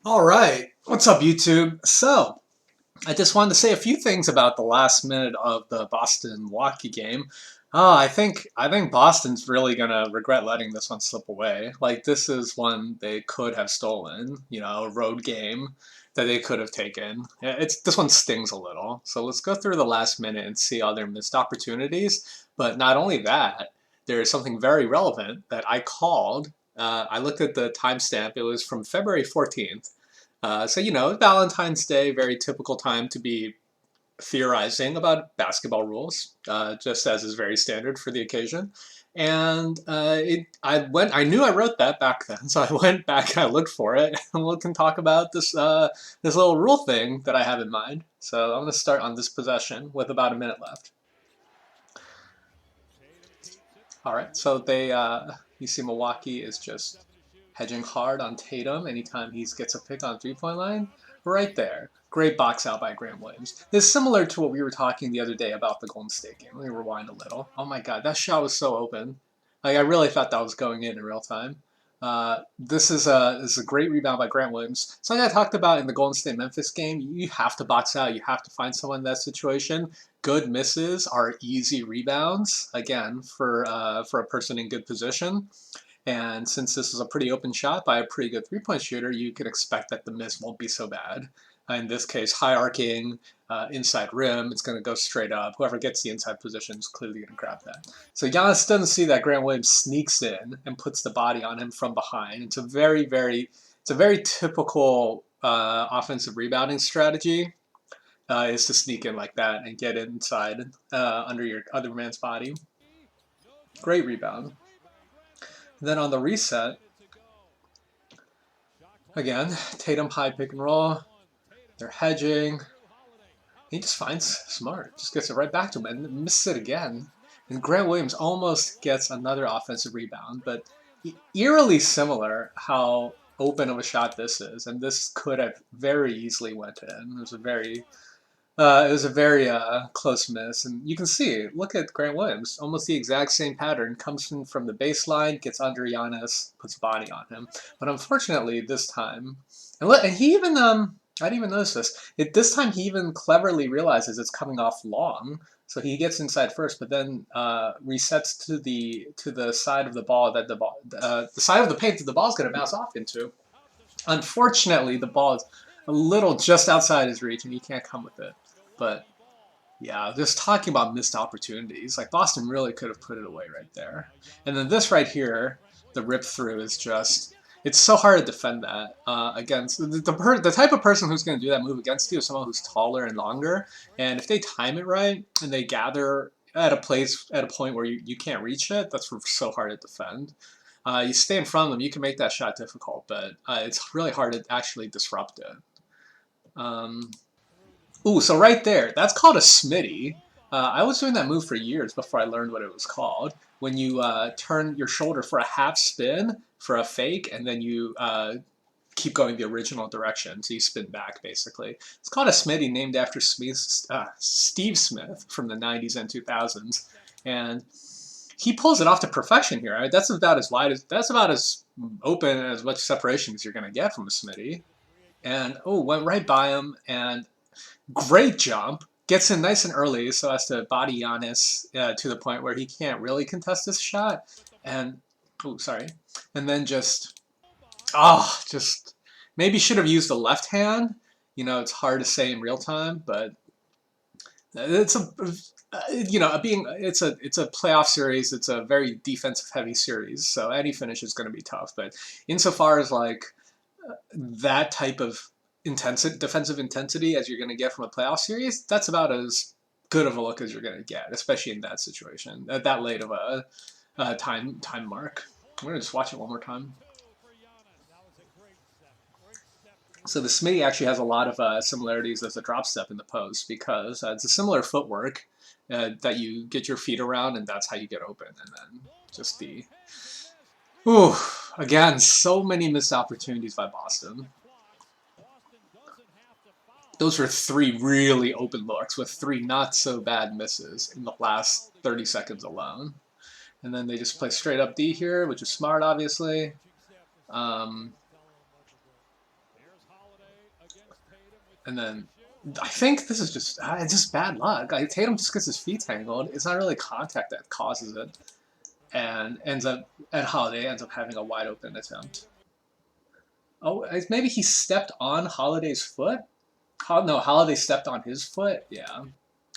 All right, what's up, YouTube? So, I just wanted to say a few things about the last minute of the Boston-Milwaukee game. I think Boston's really gonna regret letting this one slip away. Like this is one they could have stolen, a road game that they could have taken. It's this one stings a little. So let's go through the last minute and see all their missed opportunities. But not only that, there is something very relevant that I called. I looked at the timestamp. It was from February 14th. Valentine's Day, very typical time to be theorizing about basketball rules, just as is very standard for the occasion. And I knew I wrote that back then, so I went back and I looked for it, and we can talk about this little rule thing that I have in mind. So I'm going to start on this possession with about a minute left. All right, so you see Milwaukee is just hedging hard on Tatum anytime he gets a pick on three-point line. Right there. Great box out by Grant Williams. This is similar to what we were talking the other day about the Golden State game. Let me rewind a little. Oh my God, that shot was so open. Like I really thought that was going in real time. This is a great rebound by Grant Williams. Something I talked about in the Golden State Memphis game. You have to box out. You have to find someone in that situation. Good misses are easy rebounds again for a person in good position. And since this is a pretty open shot by a pretty good three-point shooter, you can expect that the miss won't be so bad. In this case, high arcing, inside rim, it's going to go straight up. Whoever gets the inside position is clearly going to grab that. So Giannis doesn't see that. Grant Williams sneaks in and puts the body on him from behind. It's a very typical offensive rebounding strategy. Is to sneak in like that and get inside under your other man's body. Great rebound. Then on the reset, again, Tatum high pick and roll. They're hedging. He just finds Smart, just gets it right back to him and misses it again. And Grant Williams almost gets another offensive rebound, but eerily similar how open of a shot this is. And this could have very easily went in. It was a very close miss, and you can see. Look at Grant Williams, almost the exact same pattern. Comes from the baseline, gets under Giannis, puts body on him. But unfortunately, this time, and he even I didn't even notice this. This time he even cleverly realizes it's coming off long, so he gets inside first, but then resets to the side of the ball that the side of the paint that the ball's going to bounce off into. Unfortunately, the ball is a little just outside his reach, and he can't come with it. But yeah, just talking about missed opportunities, like Boston really could have put it away right there. And then this right here, the rip through is just. It's so hard to defend that against the type of person who's going to do that move against you is someone who's taller and longer. And if they time it right and they gather at a point where you can't reach it, that's so hard to defend. You stay in front of them, you can make that shot difficult, but it's really hard to actually disrupt it. Um, Ooh, so right there, that's called a smitty. I was doing that move for years before I learned what it was called. When you turn your shoulder for a half spin for a fake, and then you keep going the original direction, so you spin back basically. It's called a smitty, named after Steve Smith from the '90s and 2000s, and he pulls it off to perfection here. I mean, that's about as open and as much separation as you're going to get from a smitty. And oh, went right by him, and great jump. Gets in nice and early so as to body Giannis to the point where he can't really contest this shot. And, oh, sorry. And then just maybe should have used the left hand. It's hard to say in real time, but it's it's a playoff series. It's a very defensive heavy series, so any finish is going to be tough. But insofar as like that type of defensive intensity as you're going to get from a playoff series, that's about as good of a look as you're going to get, especially in that situation, at that late of a time mark. I'm going to just watch it one more time. So the Smitty actually has a lot of similarities as a drop step in the post because it's a similar footwork that you get your feet around, and that's how you get open. And then just ooh, again, so many missed opportunities by Boston. Those were three really open looks with three not so bad misses in the last 30 seconds alone. And then they just play straight up D here, which is smart, obviously. Um, And then I think this is just it's just bad luck. Like, Tatum just gets his feet tangled. It's not really contact that causes it, and Holiday ends up having a wide open attempt. Oh, maybe he stepped on Holiday's foot. No, Holiday stepped on his foot. Yeah.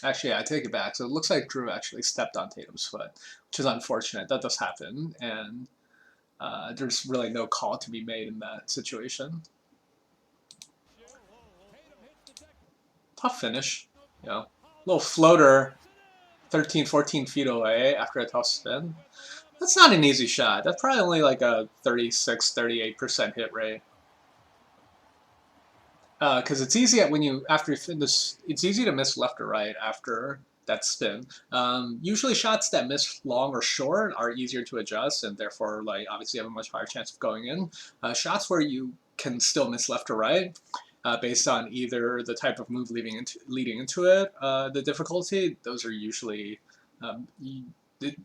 Actually, yeah, I take it back. So it looks like Drew actually stepped on Tatum's foot, which is unfortunate. That does happen, and there's really no call to be made in that situation. Tough finish. You know, little floater 13, 14 feet away after a tough spin. That's not an easy shot. That's probably only like a 36, 38% hit rate. Because it's easy when you after you finish, it's easy to miss left or right after that spin. Usually, shots that miss long or short are easier to adjust, and therefore, like obviously, have a much higher chance of going in. Shots where you can still miss left or right, based on either the type of move leading into it, the difficulty. Those are usually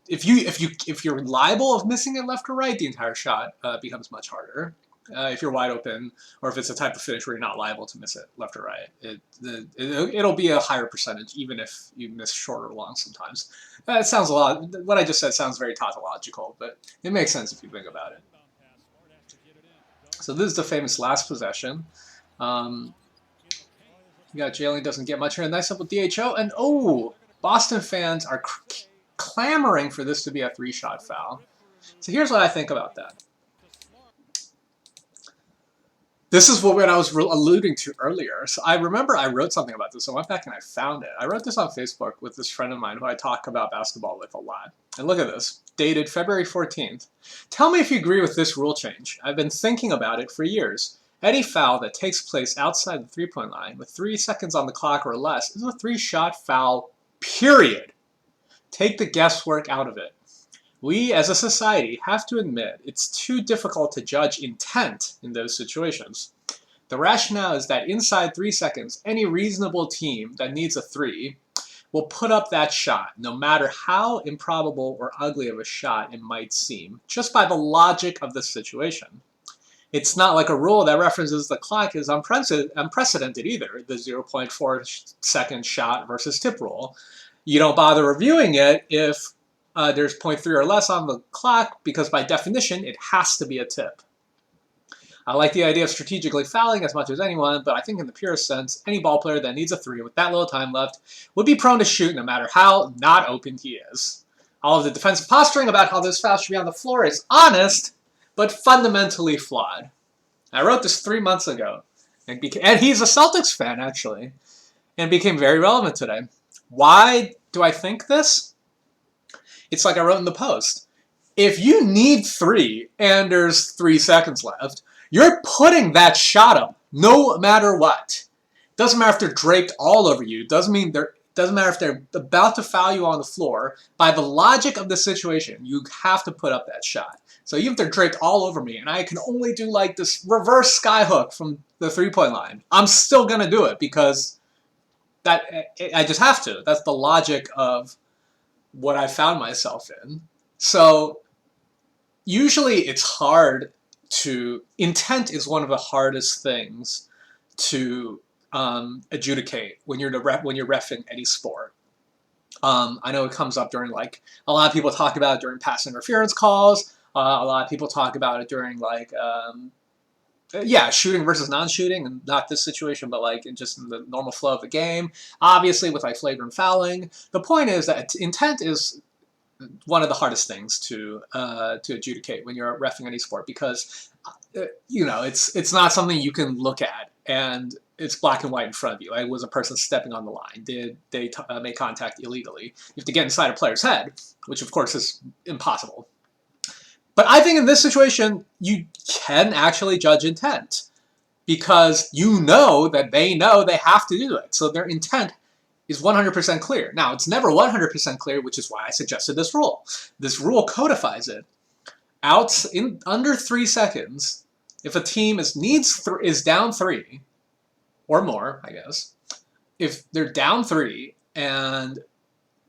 if you're liable of missing it left or right, the entire shot becomes much harder. If you're wide open, or if it's a type of finish where you're not liable to miss it left or right, it'll be a higher percentage, even if you miss short or long sometimes. It sounds a lot. What I just said sounds very tautological, but it makes sense if you think about it. So this is the famous last possession. You got Jalen doesn't get much here. Nice up with DHO, and Boston fans are clamoring for this to be a 3-shot foul. So here's what I think about that. This is what I was alluding to earlier. So I remember I wrote something about this. I went back and I found it. I wrote this on Facebook with this friend of mine who I talk about basketball with a lot. And look at this. Dated February 14th. Tell me if you agree with this rule change. I've been thinking about it for years. Any foul that takes place outside the three-point line with 3 seconds on the clock or less is a 3-shot foul, period. Take the guesswork out of it. We, as a society, have to admit it's too difficult to judge intent in those situations. The rationale is that inside 3 seconds, any reasonable team that needs a 3 will put up that shot, no matter how improbable or ugly of a shot it might seem, just by the logic of the situation. It's not like a rule that references the clock is unprecedented either, the 0.4 second shot versus tip rule. You don't bother reviewing it if there's 0.3 or less on the clock, because by definition, it has to be a tip. I like the idea of strategically fouling as much as anyone, but I think in the purest sense, any ball player that needs a 3 with that little time left would be prone to shoot no matter how not open he is. All of the defensive posturing about how this foul should be on the floor is honest, but fundamentally flawed. I wrote this 3 months ago, and he's a Celtics fan, actually, and became very relevant today. Why do I think this? It's like I wrote in the post. If you need 3 and there's 3 seconds left, you're putting that shot up no matter what. Doesn't matter if they're draped all over you. Doesn't matter if they're about to foul you on the floor. By the logic of the situation, you have to put up that shot. So even if they're draped all over me and I can only do like this reverse skyhook from the 3-point line, I'm still going to do it because I just have to. That's the logic of what I found myself in. So usually it's hard to, intent is one of the hardest things to adjudicate when you're reffing any sport. I know it comes up during, like, a lot of people talk about it during pass interference calls. A lot of people talk about it during, like, shooting versus non-shooting, and not this situation, but like just in the normal flow of the game. Obviously, with like flagrant fouling, the point is that intent is one of the hardest things to adjudicate when you're reffing any sport, because it's not something you can look at and it's black and white in front of you. Like, was a person stepping on the line? Did they make contact illegally? You have to get inside a player's head, which of course is impossible. But I think in this situation, you can actually judge intent, because you know that they know they have to do it. So their intent is 100% clear. Now, it's never 100% clear, which is why I suggested this rule. This rule codifies it. Under 3 seconds, if a team is down 3 or more, I guess, if they're down 3 and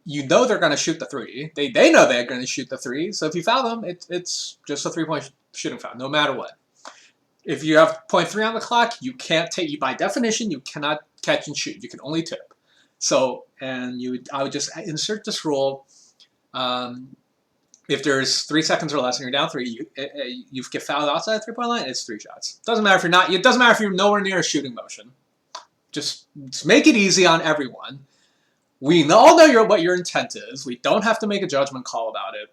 you know they're going to shoot the 3. They know they're going to shoot the 3. So if you foul them, it's just a 3-point shooting foul, no matter what. If you have point 0.3 on the clock, you can't take. You by definition, you cannot catch and shoot. You can only tip. So, and I would just insert this rule. If there's 3 seconds or less and you're down 3, you get fouled outside the 3-point line. It's 3 shots. Doesn't matter if you're not. It doesn't matter if you're nowhere near a shooting motion. Just make it easy on everyone. We all know what your intent is. We don't have to make a judgment call about it.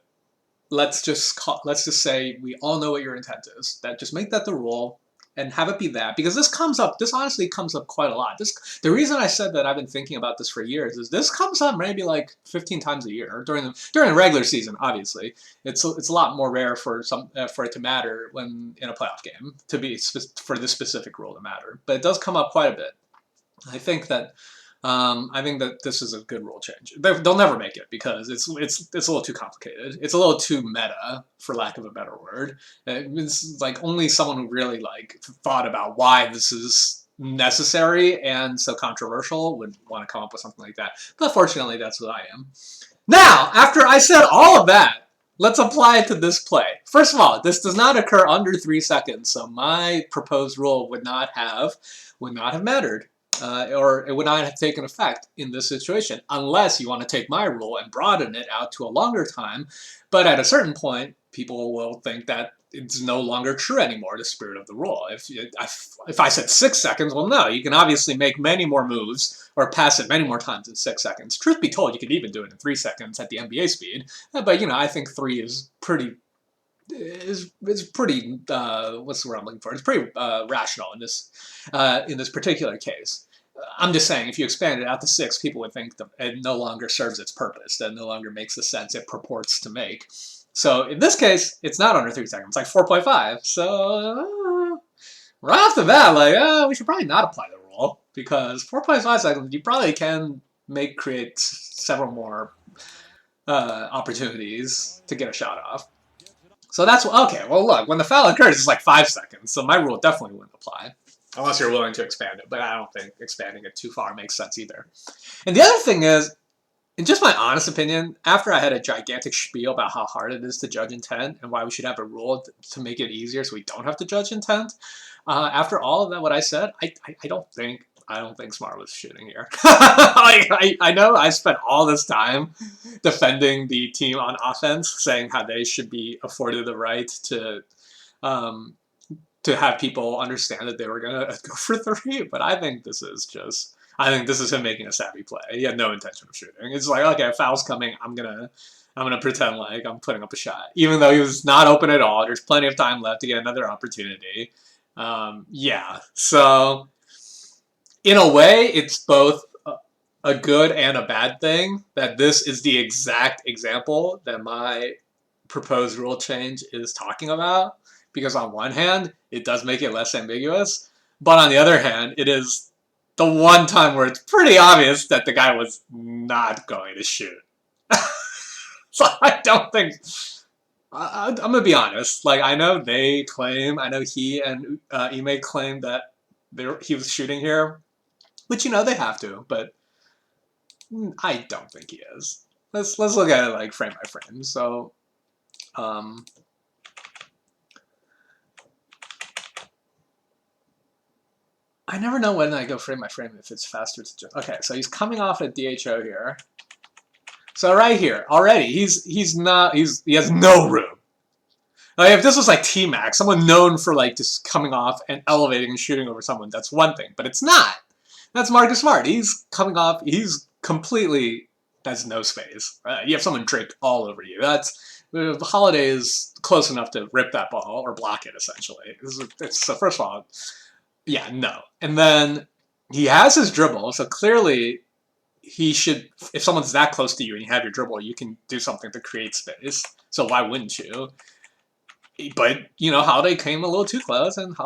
Let's just say we all know what your intent is. Just make that the rule and have it be that, because this honestly comes up quite a lot. The reason I said that I've been thinking about this for years is this comes up maybe like 15 times a year during the regular season. Obviously, it's a lot more rare for it to matter when in a playoff game for this specific rule to matter, but it does come up quite a bit. I think that this is a good rule change. They'll never make it because it's a little too complicated. It's a little too meta, for lack of a better word. It's like only someone who really thought about why this is necessary and so controversial would want to come up with something like that. But fortunately, that's what I am. Now, after I said all of that, let's apply it to this play. First of all, this does not occur under 3 seconds, so my proposed rule would not have mattered. Or it would not have taken effect in this situation, unless you want to take my rule and broaden it out to a longer time. But at a certain point, people will think that it's no longer true anymore, the spirit of the rule. If I said 6 seconds, well, no, you can obviously make many more moves or pass it many more times in 6 seconds. Truth be told, you could even do it in 3 seconds at the NBA speed. But, I think 3 is pretty... Is pretty what's the word I'm looking for? It's pretty rational in this particular case. I'm just saying, if you expand it out to 6, people would think that it no longer serves its purpose. That no longer makes the sense it purports to make. So in this case, it's not under 3 seconds. It's like 4.5. So right off the bat, we should probably not apply the rule, because 4.5 seconds, you probably can create several more opportunities to get a shot off. So that's okay. Well, look, when the foul occurs, it's like 5 seconds. So my rule definitely wouldn't apply, unless you're willing to expand it. But I don't think expanding it too far makes sense either. And the other thing is, in just my honest opinion, after I had a gigantic spiel about how hard it is to judge intent and why we should have a rule to make it easier so we don't have to judge intent, after all of that, what I said, I don't think Smart was shooting here. I know I spent all this time defending the team on offense, saying how they should be afforded the right to have people understand that they were going to go for 3. But I think this is him making a savvy play. He had no intention of shooting. It's like, okay, foul's coming. I'm gonna pretend like I'm putting up a shot, even though he was not open at all. There's plenty of time left to get another opportunity. Yeah, so. In a way, it's both a good and a bad thing that this is the exact example that my proposed rule change is talking about. Because on one hand, it does make it less ambiguous. But on the other hand, it is the one time where it's pretty obvious that the guy was not going to shoot. So I don't think... I'm going to be honest. I know he and Ime claim that he was shooting here. Which, they have to, but I don't think he is. Let's look at it frame by frame. So, I never know when I go frame by frame if it's faster to just... Okay, so he's coming off a DHO here. So right here, already, he has no room. If this was T-Mac, someone known for just coming off and elevating and shooting over someone, that's one thing, but it's not. That's Marcus Smart. He's coming off. He's completely has no space. You have someone draped all over you. Holiday is close enough to rip that ball or block it, essentially. So first of all, yeah, no. And then he has his dribble, so clearly he should. If someone's that close to you and you have your dribble, you can do something to create space. So why wouldn't you? But, Holiday came a little too close, and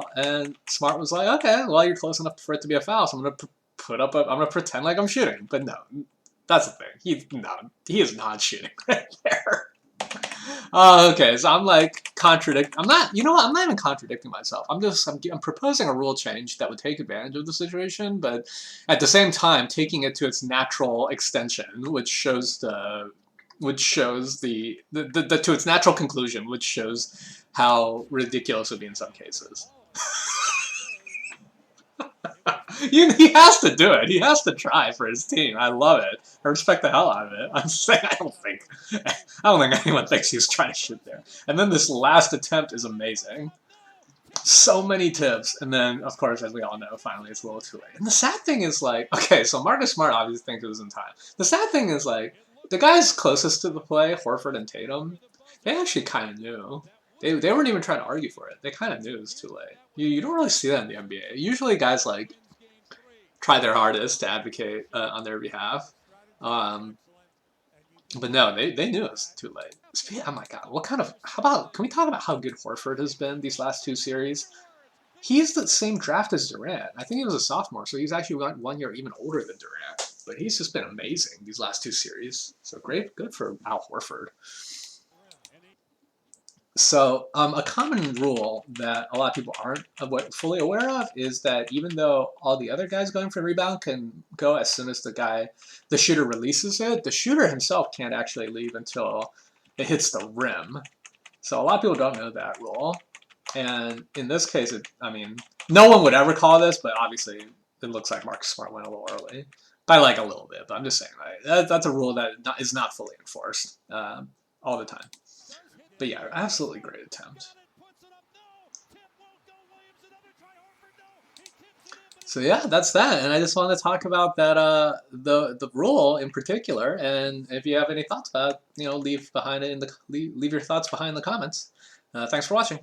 Smart was like, okay, well, you're close enough for it to be a foul, so I'm going to pretend like I'm shooting. But no, that's the thing. He is not shooting right there. Okay, so I'm I'm not even contradicting myself. I'm proposing a rule change that would take advantage of the situation, but at the same time, taking it to its natural extension, which shows to its natural conclusion, which shows how ridiculous it would be in some cases. He has to do it. He has to try for his team. I love it. I respect the hell out of it. I'm saying I don't think anyone thinks he was trying to shoot there. And then this last attempt is amazing. So many tips, and then of course, as we all know, finally it's a little too late. And the sad thing is, like, okay, so Marcus Smart obviously thinks it was in time. The sad thing is, like, the guys closest to the play, Horford and Tatum, they actually kind of knew. They weren't even trying to argue for it. They kind of knew it was too late. You don't really see that in the NBA. Usually, guys like try their hardest to advocate on their behalf. Um, but no, they knew it was too late. Oh my god, what kind of? How about? Can we talk about how good Horford has been these last two series? He's the same draft as Durant. I think he was a sophomore, so he's actually 1 year even older than Durant. But he's just been amazing these last two series. So great, good for Al Horford. So a common rule that a lot of people aren't fully aware of is that even though all the other guys going for the rebound can go as soon as the shooter releases it, the shooter himself can't actually leave until it hits the rim. So a lot of people don't know that rule. And in this case, I mean, no one would ever call this, but obviously it looks like Marcus Smart went a little early. By like a little bit, but I'm just saying, right? That's a rule that is not fully enforced all the time. But yeah, absolutely great attempt. So yeah, that's that. And I just wanted to talk about that the rule in particular. And if you have any thoughts about it, leave your thoughts behind in the comments. Thanks for watching.